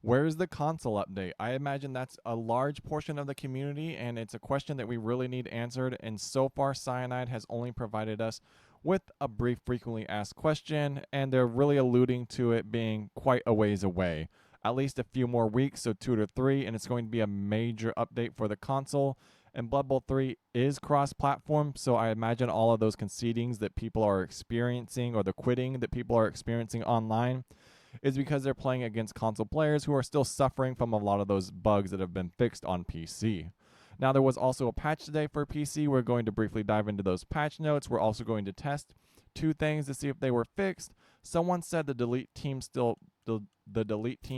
Where's the console update? I imagine that's a large portion of the community, and it's a question that we really need answered. And so far, Cyanide has only provided us with a brief frequently asked question, and they're really alluding to it being quite a ways away. At least a few more weeks, so 2 to 3, and it's going to be a major update for the console. And Blood Bowl 3 is cross platform, so I imagine all of those concedings that people are experiencing or the quitting that people are experiencing online is because they're playing against console players who are still suffering from a lot of those bugs that have been fixed on PC. Now, there was also a patch today for PC. We're going to briefly dive into those patch notes. We're also going to test two things to see if they were fixed. Someone said the delete team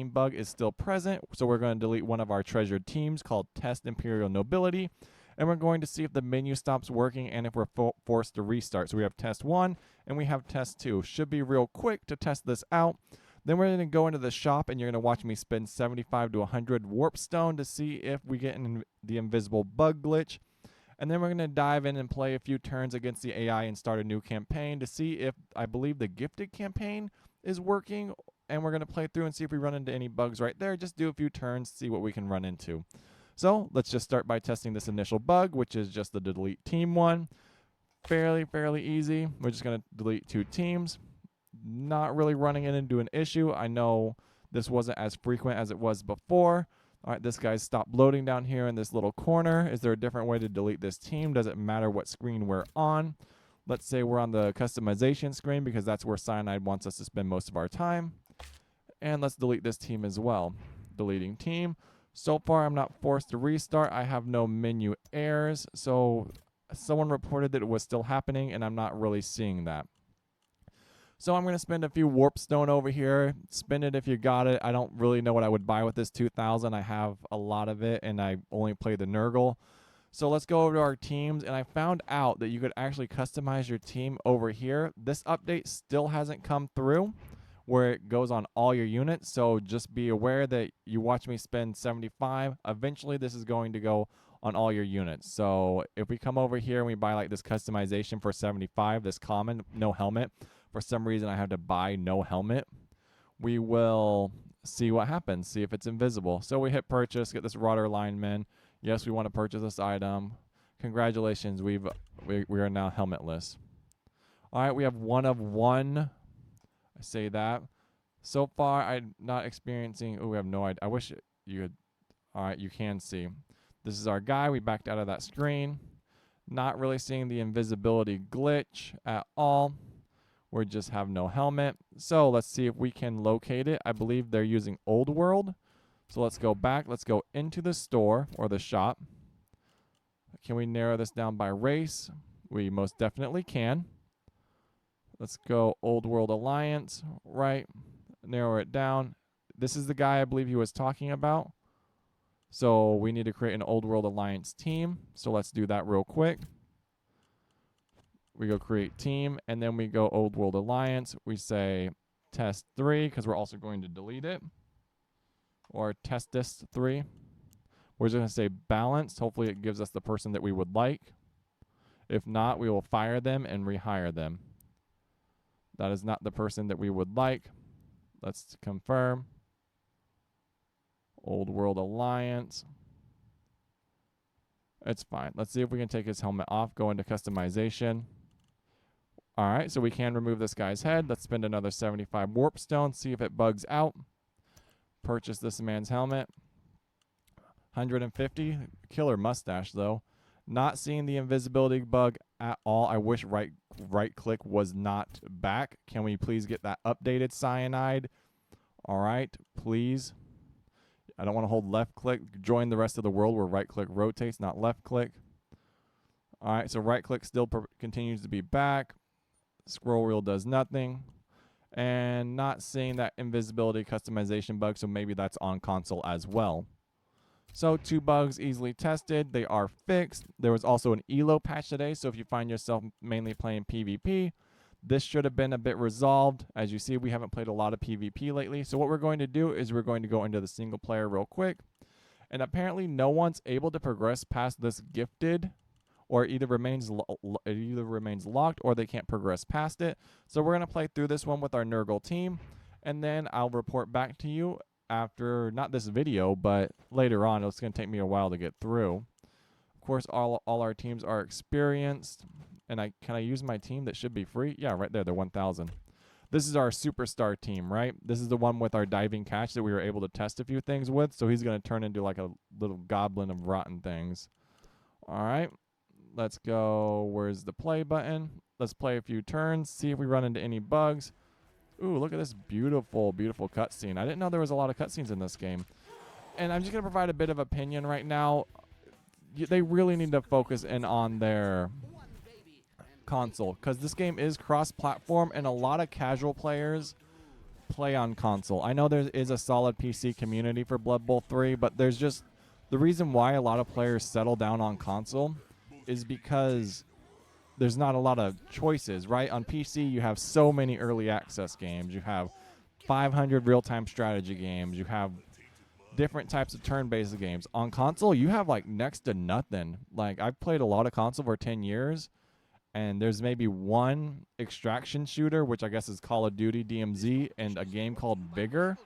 bug is still present, so we're going to delete one of our treasured teams called Test Imperial Nobility, and we're going to see if the menu stops working and if we're forced to restart. So we have test 1 and we have test 2. Should be real quick to test this out. Then we're going to go into the shop, and you're going to watch me spend 75 to 100 warp stone to see if we get the invisible bug glitch. And then we're going to dive in and play a few turns against the AI and start a new campaign to see if I believe the gifted campaign is working. And we're going to play through and see if we run into any bugs right there. Just do a few turns, see what we can run into. So let's just start by testing this initial bug, which is just the delete team one. Fairly easy. We're just going to delete 2 teams. Not really running it into an issue. I know this wasn't as frequent as it was before. All right, this guy's stopped loading down here in this little corner. Is there a different way to delete this team? Does it matter what screen we're on? Let's say we're on the customization screen because that's where Cyanide wants us to spend most of our time. And let's delete this team as well. Deleting team. So far, I'm not forced to restart. I have no menu errors. So someone reported that it was still happening, and I'm not really seeing that. So I'm going to spend a few warp stone over here. Spend it if you got it. I don't really know what I would buy with this 2,000. I have a lot of it, and I only play the Nurgle. So let's go over to our teams, and I found out that you could actually customize your team over here. This update still hasn't come through where it goes on all your units, so just be aware that you watch me spend 75. Eventually, this is going to go on all your units. So if we come over here and we buy like this customization for 75, this common, no helmet, for some reason I have to buy no helmet, we will see what happens, see if it's invisible. So we hit purchase, get this Rudder lineman. Yes, we want to purchase this item. Congratulations, we are now helmetless. All right, we have 1 of 1. I say that. So far, I'm not experiencing. Oh, we have no idea. I wish you could. All right, you can see. This is our guy. We backed out of that screen. Not really seeing the invisibility glitch at all. We just have no helmet. So let's see if we can locate it. I believe they're using Old World. So let's go back. Let's go into the store or the shop. Can we narrow this down by race? We most definitely can. Let's go Old World Alliance. Right. Narrow it down. This is the guy I believe he was talking about. So we need to create an Old World Alliance team. So let's do that real quick. We go create team, and then we go Old World Alliance. We say test 3 because we're also going to delete it. Or test this 3. We're just going to say balanced. Hopefully it gives us the person that we would like. If not, we will fire them and rehire them. That is not the person that we would like. Let's confirm. Old World Alliance. It's fine. Let's see if we can take his helmet off. Go into customization. All right, so we can remove this guy's head. Let's spend another 75 warp stone, see if it bugs out. Purchase this man's helmet. 150. Killer mustache, though. Not seeing the invisibility bug at all. I wish right click was not back. Can we please get that updated, Cyanide? All right, please. I don't want to hold left click. Join the rest of the world where right click rotates, not left click. All right, so right click still continues to be back. Scroll wheel does nothing. And not seeing that invisibility customization bug, so maybe that's on console as well. So 2 bugs easily tested. They are fixed. There was also an ELO patch today, so if you find yourself mainly playing PvP, this should have been a bit resolved. As you see, we haven't played a lot of PvP lately. So what we're going to do is we're going to go into the single player real quick. And apparently no one's able to progress past this gifted, or it either remains locked or they can't progress past it. So we're going to play through this one with our Nurgle team, and then I'll report back to you after, not this video, but later on. It's going to take me a while to get through. Of course, all our teams are experienced. And can I use my team that should be free? Yeah, right there, they're 1,000. This is our superstar team, right? This is the one with our diving catch that we were able to test a few things with. So he's going to turn into like a little goblin of rotten things. All right, let's go. Where's the play button? Let's play a few turns, see if we run into any bugs. Ooh, look at this beautiful, beautiful cutscene. I didn't know there was a lot of cutscenes in this game. And I'm just going to provide a bit of opinion right now. They really need to focus in on their console, because this game is cross-platform and a lot of casual players play on console. I know there is a solid PC community for Blood Bowl 3, but there's just the reason why a lot of players settle down on console is because there's not a lot of choices, right? On PC, you have so many early access games. You have 500 real-time strategy games. You have different types of turn-based games. On console, you have like next to nothing. Like, I've played a lot of console for 10 years, and there's maybe one extraction shooter, which I guess is Call of Duty DMZ, and a game called Bigger.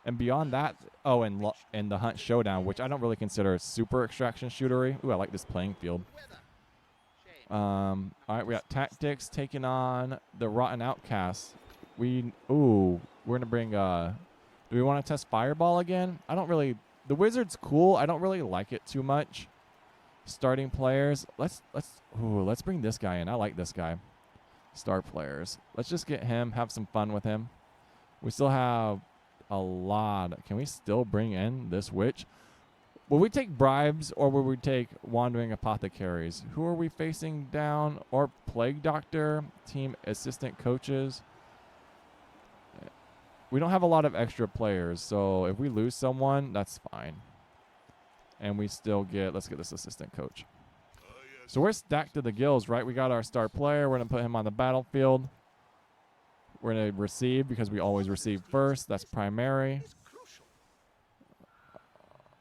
And beyond that, oh, and the Hunt Showdown, which I don't really consider a super extraction shootery. Ooh, I like this playing field. All right, we got Tactics taking on the Rotten Outcasts. We're gonna bring do we want to test Fireball again? I don't really. The Wizard's cool. I don't really like it too much. Starting players. Let's bring this guy in. I like this guy. Star players. Let's just get him. Have some fun with him. We still have a lot. Can we still bring in this witch? Will we take bribes or will we take wandering apothecaries? Who are we facing down? Or plague doctor? Team assistant coaches? We don't have a lot of extra players, so if we lose someone, that's fine. And we still get, let's get this assistant coach. So we're stacked to the gills, right? We got our star player. We're going to put him on the battlefield. We're going to receive because we always receive first. That's primary.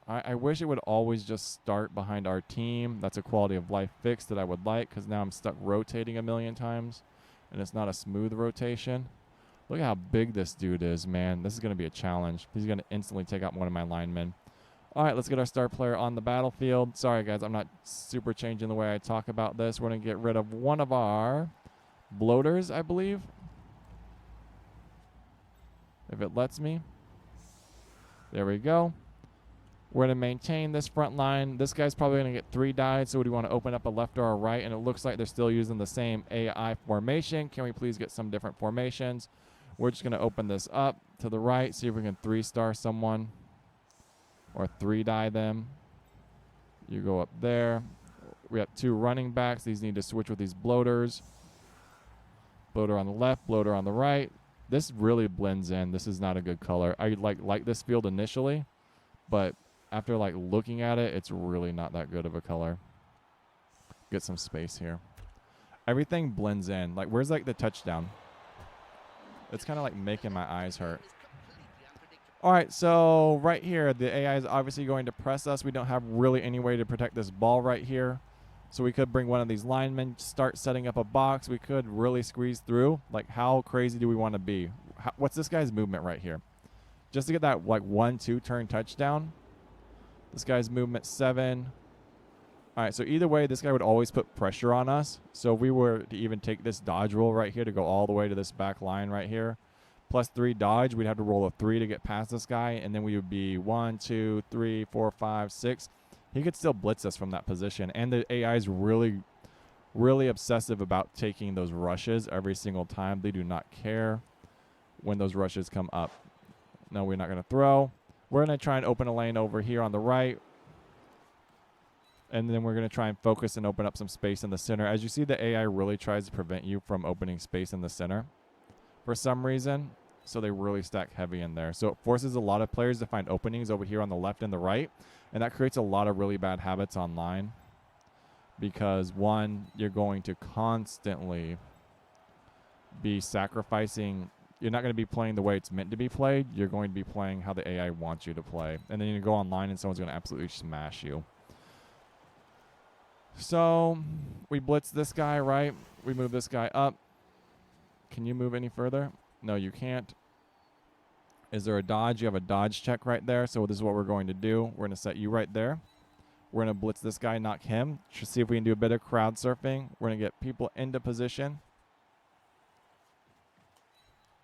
I wish it would always just start behind our team. That's a quality of life fix that I would like, because now I'm stuck rotating a million times, and it's not a smooth rotation. Look at how big this dude is, man. This is going to be a challenge. He's going to instantly take out one of my linemen. All right, let's get our star player on the battlefield. Sorry, guys, I'm not super changing the way I talk about this. We're going to get rid of one of our bloaters, I believe. If it lets me. There we go. We're going to maintain this front line. This guy's probably going to get 3 died, so do we want to open up a left or a right? And it looks like they're still using the same AI formation. Can we please get some different formations? We're just going to open this up to the right, see if we can 3-star someone or 3-die them. You go up there. We have 2 running backs. These need to switch with these bloaters. Bloater on the left, bloater on the right. This really blends in. This is not a good color. I like this field initially, but after like looking at it, it's really not that good of a color. Get some space here. Everything blends in. Like, where's like the touchdown? It's kind of like making my eyes hurt. All right, so right here, the AI is obviously going to press us. We don't have really any way to protect this ball right here. So we could bring one of these linemen, start setting up a box. We could really squeeze through. Like, how crazy do we want to be? What's this guy's movement right here? Just to get that, like, 1-2 turn touchdown. This guy's movement 7. All right, so either way, this guy would always put pressure on us. So if we were to even take this dodge roll right here to go all the way to this back line right here, plus 3 dodge, we'd have to roll a 3 to get past this guy, and then we would be 1, 2, 3, 4, 5, 6. He could still blitz us from that position. And the AI is really, really obsessive about taking those rushes every single time. They do not care when those rushes come up. No, we're not going to throw. We're going to try and open a lane over here on the right. And then we're going to try and focus and open up some space in the center. As you see, the AI really tries to prevent you from opening space in the center for some reason. So they really stack heavy in there. So it forces a lot of players to find openings over here on the left and the right. And that creates a lot of really bad habits online. Because, one, you're going to constantly be sacrificing. You're not going to be playing the way it's meant to be played. You're going to be playing how the AI wants you to play. And then you go online and someone's going to absolutely smash you. So we blitz this guy, right? We move this guy up. Can you move any further? No, you can't. Is there a dodge? You have a dodge check right there. So this is what we're going to do. We're going to set you right there. We're going to blitz this guy, knock him. See if we can do a bit of crowd surfing. We're going to get people into position.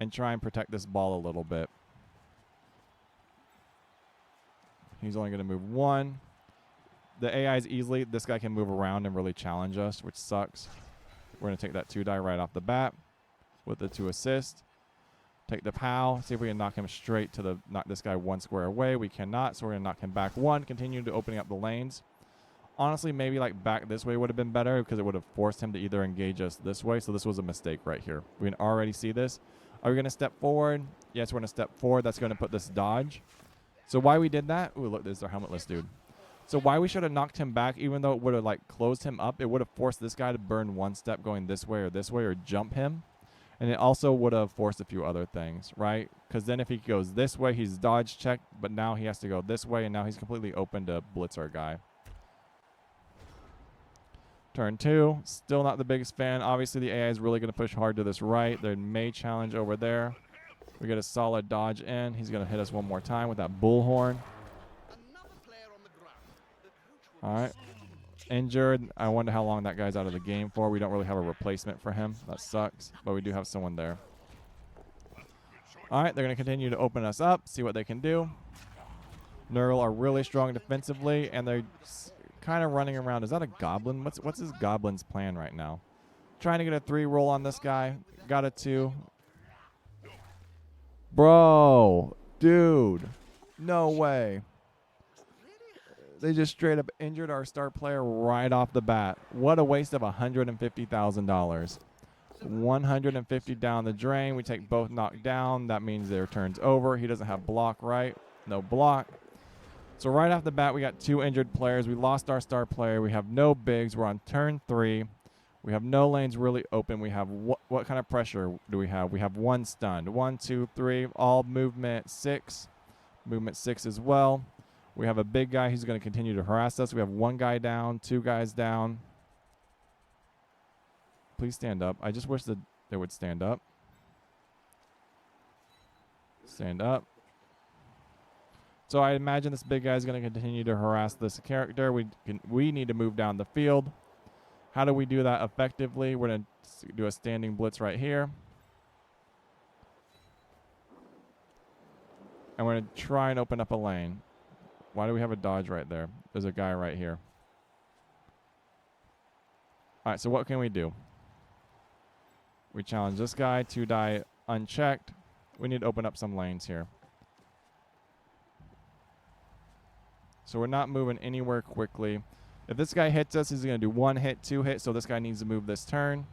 And try and protect this ball a little bit. He's only going to move one. The AI is easily, this guy can move around and really challenge us, which sucks. We're going to take that 2-die right off the bat with the 2 assist. Take the POW, see if we can knock him straight to the, knock this guy 1 square away. We cannot, so we're going to knock him back 1, continue to opening up the lanes. Honestly, maybe like back this way would have been better because it would have forced him to either engage us this way. So this was a mistake right here. We can already see this. Are we going to step forward? Yes, we're going to step forward. That's going to put this dodge. So why we did that? Ooh, look, there's our helmetless dude. So why we should have knocked him back, even though it would have like closed him up, it would have forced this guy to burn 1 step going this way or jump him. And it also would have forced a few other things, right? Because then if he goes this way, he's dodge checked, but now he has to go this way, and now he's completely open to blitz our guy. Turn 2, still not the biggest fan. Obviously, the AI is really going to push hard to this right. There may challenge over there. We get a solid dodge in. He's going to hit us 1 more time with that bullhorn. All right. Injured. I wonder how long that guy's out of the game for. We don't really have a replacement for him. That sucks, but we do have someone there. All right, they're going to continue to open us up, see what they can do. Nurgle are really strong defensively, and they're kind of running around. Is that a goblin? What's his goblin's plan right now? Trying to get a 3 roll on this guy. Got a 2. Bro, dude, no way. They just straight up injured our star player right off the bat. What a waste of $150,000. 150 down the drain. We take both knocked down. That means their turn's over. He doesn't have block, right? No block. So right off the bat, we got 2 injured players. We lost our star player. We have no bigs. We're on turn 3. We have no lanes really open. We have what kind of pressure do we have? We have 1 stunned. 1, 2, 3. All movement 6. Movement 6 as well. We have a big guy who's going to continue to harass us. We have 1 guy down, 2 guys down. Please stand up. I just wish that they would stand up. Stand up. So I imagine this big guy is going to continue to harass this character. We need to move down the field. How do we do that effectively? We're going to do a standing blitz right here. And we're going to try and open up a lane. Why do we have a dodge right there? There's a guy right here. All right, so what can we do? We challenge this guy, 2-die unchecked. We need to open up some lanes here. So we're not moving anywhere quickly. If this guy hits us, he's going to do 1 hit, 2 hit, so this guy needs to move this turn.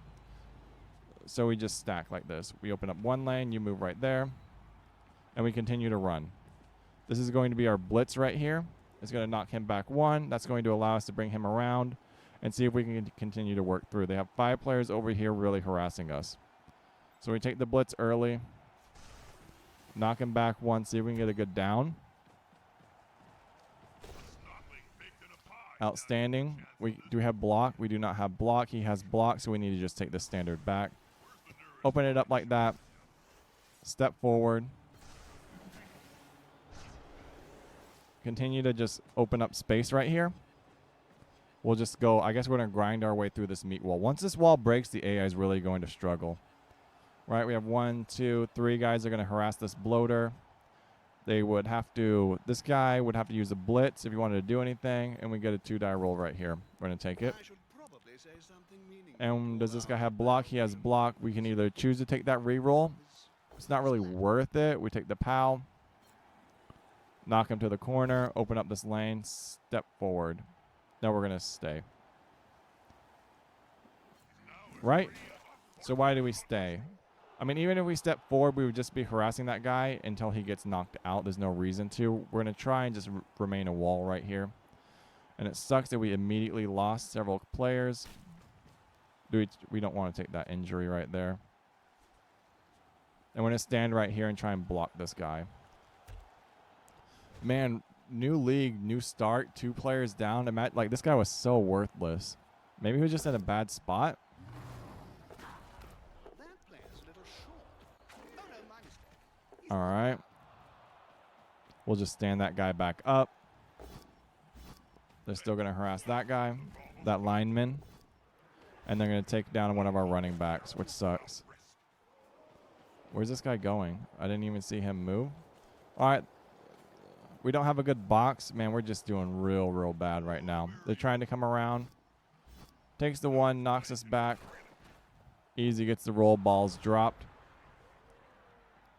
So we just stack like this. We open up 1 lane, you move right there, and we continue to run. This is going to be our blitz right here. It's going to knock him back 1. That's going to allow us to bring him around and see if we can continue to work through. They have 5 players over here really harassing us. So we take the blitz early, knock him back 1, see if we can get a good down. Outstanding. Do we have block? We do not have block. He has block, so we need to just take the standard back. Open it up like that. Step forward. Continue to just open up space right here. We'll just go. I guess we're going to grind our way through this meat wall. Once this wall breaks, the AI is really going to struggle. Right? We have 1, 2, 3 guys that are going to harass this bloater. They would have to, this guy would have to use a blitz if he wanted to do anything, and we get a 2-die roll right here. We're going to take it. And does this guy have block? He has block. We can either choose to take that reroll. It's not really worth it. We take the POW. Knock him to the corner, open up this lane, step forward. Now we're going to stay. Right? So why do we stay? I mean, even if we step forward, we would just be harassing that guy until he gets knocked out. There's no reason to. We're going to try and just remain a wall right here. And it sucks that we immediately lost several players. We don't want to take that injury right there. And we're going to stand right here and try and block this guy. Man, new league, new start, 2 players down. Like, this guy was so worthless. Maybe he was just in a bad spot. All right. We'll just stand that guy back up. They're still going to harass that guy, that lineman. And they're going to take down one of our running backs, which sucks. Where's this guy going? I didn't even see him move. All right. We don't have a good box. Man, we're just doing real bad right now. They're trying to come around. Takes the one, knocks us back. Easy gets the roll, balls dropped.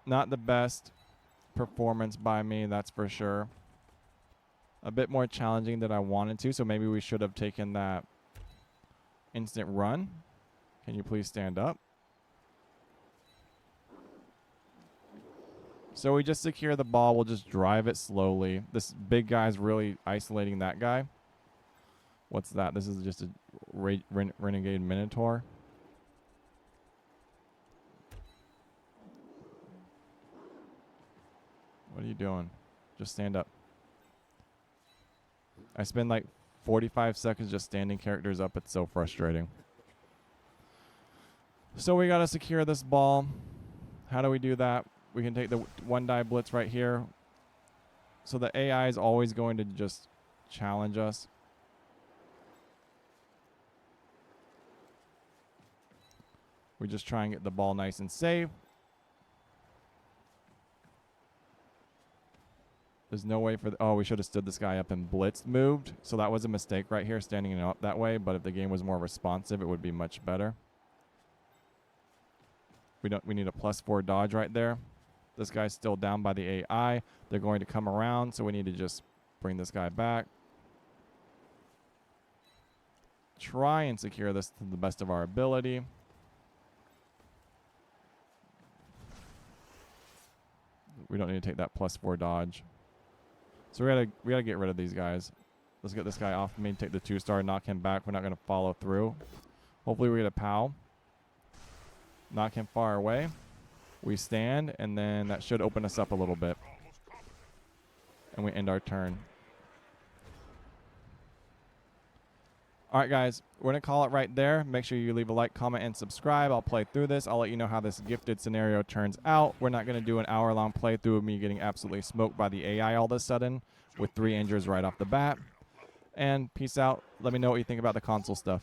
Not the best performance by me, that's for sure. A bit more challenging than I wanted to, so maybe we should have taken that instant run. Can you please stand up? So we just secure the ball. We'll just drive it slowly. This big guy's really isolating that guy. What's that? This is just a renegade minotaur. What are you doing? Just stand up. I spend like 45 seconds just standing characters up. It's so frustrating. So we got to secure this ball. How do we do that? We can take the one die blitz right here. So the AI is always going to just challenge us. We just try and get the ball nice and safe. There's no way for oh, we should have stood this guy up and blitzed moved. So that was a mistake right here, standing him up that way. But if the game was more responsive, it would be much better. We need a +4 dodge right there. This guy's still down by the AI. They're going to come around, so we need to just bring this guy back. Try and secure this to the best of our ability. We don't need to take that +4 dodge. So we gotta get rid of these guys. Let's get this guy off me, take the 2-star, knock him back. We're not gonna follow through. Hopefully we get a POW. Knock him far away. We stand, and then that should open us up a little bit. And we end our turn. All right, guys, we're going to call it right there. Make sure you leave a like, comment, and subscribe. I'll play through this. I'll let you know how this gifted scenario turns out. We're not going to do an hour-long playthrough of me getting absolutely smoked by the AI all of a sudden with 3 injuries right off the bat. And peace out. Let me know what you think about the console stuff.